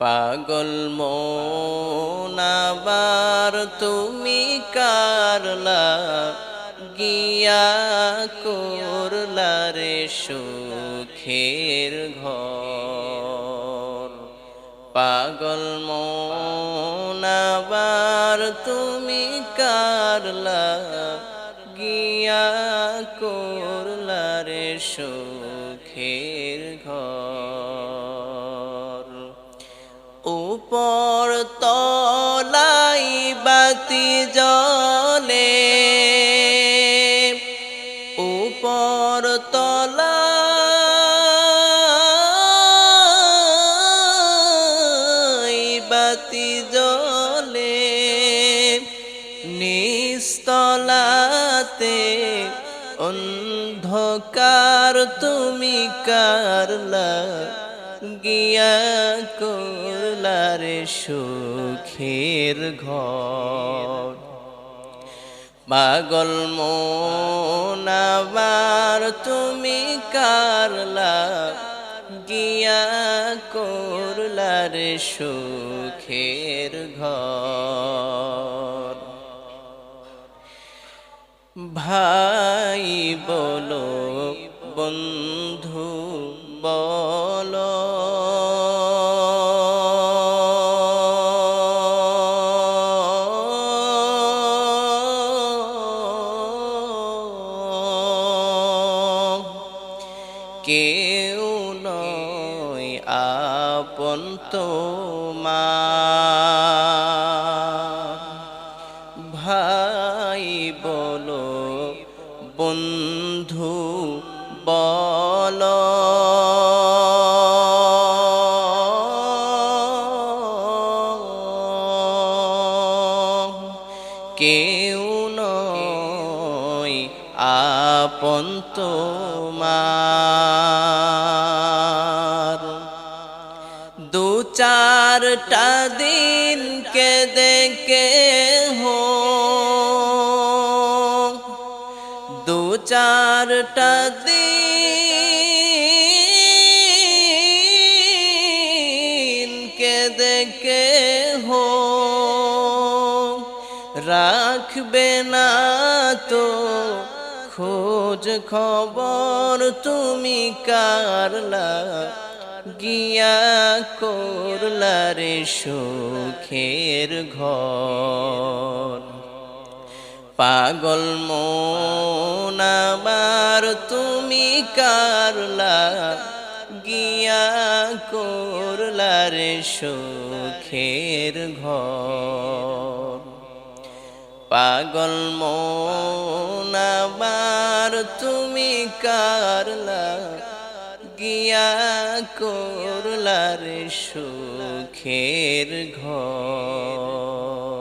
পাগল মন আবার তুমি কারলা গিয়া করলা রে সুখের ঘর। পাগল মন আবার তুমি কারলা গিয়া করলা রে সুখের ঘর। উপর তলাই বাতি জ্বলে, উপর তলাই বাতি জ্বলে, নিস্তলাতে অন্ধকার তুমি কারলা গিয়া করলা রে সুখের ঘর। পাগল মন আবার তুমি কারলা গিয়া করলা রে সুখের ঘর। ভাই বলো বন্ধু বলো, কেউ নয় আপন তোমার। ভাই বলো বন্ধু বলো, কেউ নয় আপন তোমার। দু চারটা দিন কেঁদে কেহ, দু চারটা দিন কেঁদে কেহ রাখবে না তো খোঁজ খবর তুমি কারলা গিয়া করলা রে সুখের ঘর। পাগল মন আবার তুমি কারলা গিয়া করলা রে সুখের ঘর। পাগল মন আবার তুমি কারলা গিয়া করলা রে সুখের ঘর।